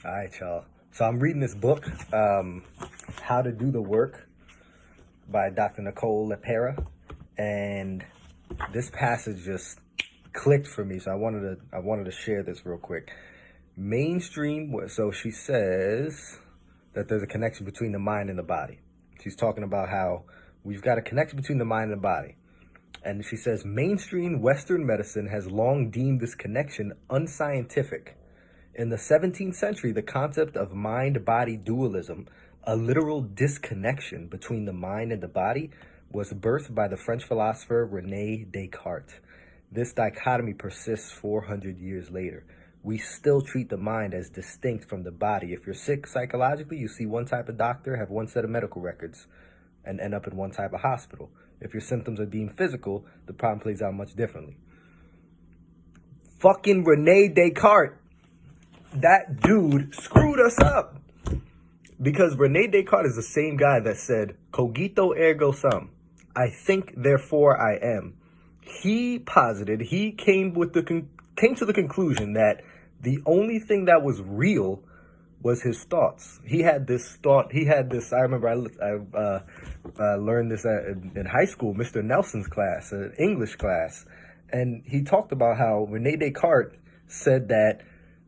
All right, y'all. So I'm reading this book, How to Do the Work by Dr. Nicole LePera, and this passage just clicked for me. So I wanted to share this real quick. Mainstream. So she says that there's a connection between the mind and the body. She's talking about how we've got a connection between the mind and the body. And she says mainstream Western medicine has long deemed this connection unscientific. In the 17th century, the concept of mind-body dualism, a literal disconnection between the mind and the body, was birthed by the French philosopher Rene Descartes. This dichotomy persists 400 years later. We still treat the mind as distinct from the body. If you're sick psychologically, you see one type of doctor, have one set of medical records, and end up in one type of hospital. If your symptoms are deemed physical, the problem plays out much differently. Fucking Rene Descartes. That dude screwed us up, because Rene Descartes is the same guy that said, cogito ergo sum, I think, therefore I am. He came to the conclusion that the only thing that was real was his thoughts. I remember I learned this in high school, Mr. Nelson's class, an English class. And he talked about how Rene Descartes said that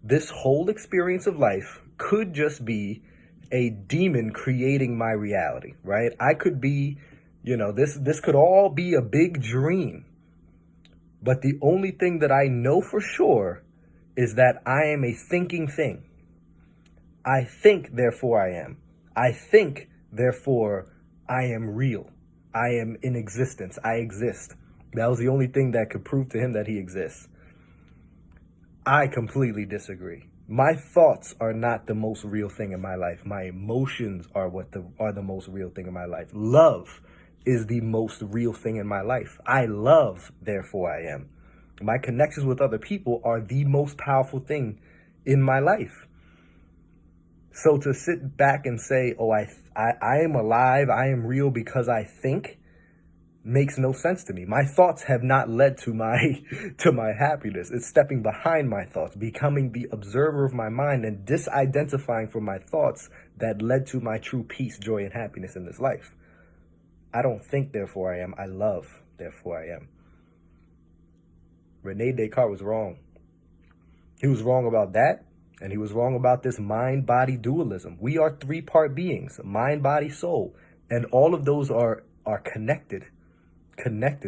this whole experience of life could just be a demon creating my reality, right? I could be, this could all be a big dream. But the only thing that I know for sure is that I am a thinking thing. I think, therefore I am. I think, therefore I am real. I am in existence. I exist. That was the only thing that could prove to him that he exists. I completely disagree. My thoughts are not the most real thing in my life. My emotions are the most real thing in my life. Love is the most real thing in my life. I love, therefore I am. My connections with other people are the most powerful thing in my life. So to sit back and say, oh, I am alive, I am real because I think, makes no sense to me. My thoughts have not led to my happiness. It's stepping behind my thoughts, becoming the observer of my mind, and disidentifying from my thoughts that led to my true peace, joy, and happiness in this life. I don't think, therefore I am. I love, therefore I am. Rene Descartes was wrong. He was wrong about that, and he was wrong about this mind-body dualism. We are three-part beings, mind, body, soul, and all of those are connected.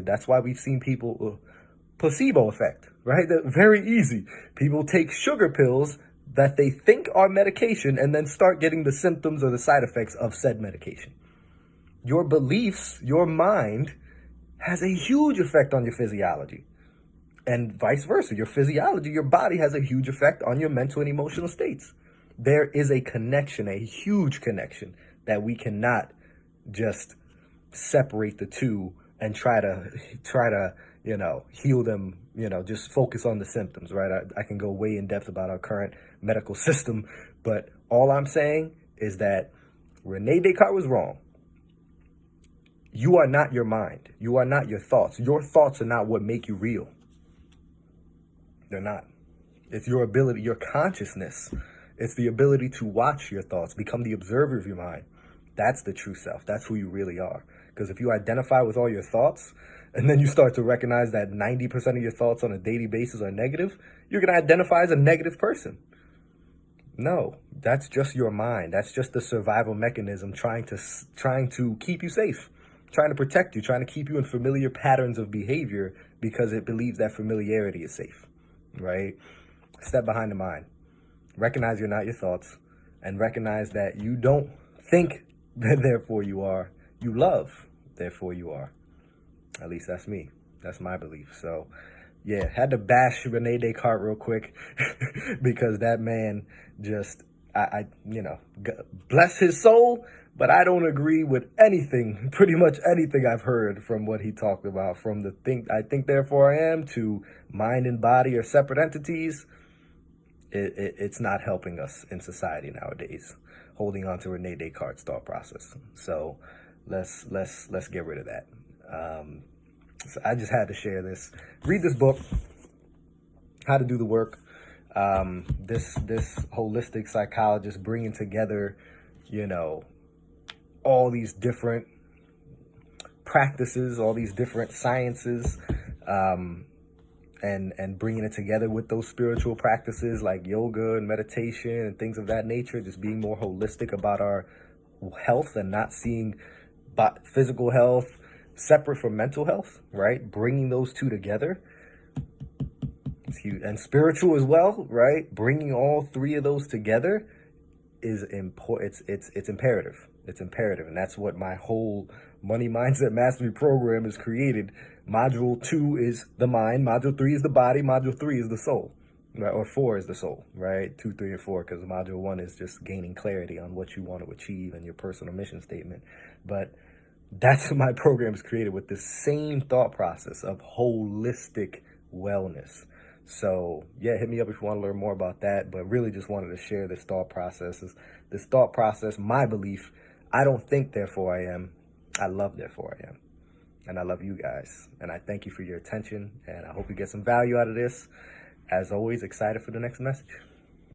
That's why we've seen people, placebo effect, right? Very easy. People take sugar pills that they think are medication and then start getting the symptoms or the side effects of said medication. Your beliefs, your mind, has a huge effect on your physiology, and vice versa. Your physiology, your body, has a huge effect on your mental and emotional states. There is a connection, a huge connection, that we cannot just separate the two and try to heal them, just focus on the symptoms, right? I can go way in depth about our current medical system, but all I'm saying is that Rene Descartes was wrong. You are not your mind. You are not your thoughts. Your thoughts are not what make you real. They're not. It's your ability, your consciousness. It's the ability to watch your thoughts, become the observer of your mind. That's the true self. That's who you really are. Because if you identify with all your thoughts, and then you start to recognize that 90% of your thoughts on a daily basis are negative, you're going to identify as a negative person. No, that's just your mind. That's just the survival mechanism trying to keep you safe, trying to protect you, trying to keep you in familiar patterns of behavior because it believes that familiarity is safe, right? Step behind the mind. Recognize you're not your thoughts, and recognize that you don't think, therefore you are. You love, therefore you are. At least that's me. That's my belief. So, yeah, had to bash Rene Descartes real quick because that man just, bless his soul, but I don't agree with anything, pretty much anything I've heard from what he talked about, from the I think, therefore I am, to mind and body are separate entities. It's not helping us in society nowadays, holding on to Rene Descartes' thought process. So let's get rid of that. So I just had to share this. Read this book, How to Do the Work. This holistic psychologist bringing together, all these different practices, all these different sciences, and bringing it together with those spiritual practices like yoga and meditation and things of that nature, just being more holistic about our health and not seeing physical health separate from mental health, right? Bringing those two together. And spiritual as well, right? Bringing all three of those together is important. It's imperative. It's imperative. And that's what my whole Money Mindset Mastery program is created. Module 2 is the mind. Module 3 is the body. Module 3 is the soul, right? Or 4 is the soul, right? 2, 3, and 4, because module 1 is just gaining clarity on what you want to achieve and your personal mission statement. But that's what my program is created with, the same thought process of holistic wellness. So yeah, hit me up if you want to learn more about that, but really just wanted to share this thought process. This thought process, my belief, I don't think, therefore I am. I love, therefore I am. And I love you guys. And I thank you for your attention, and I hope you get some value out of this. As always, excited for the next message.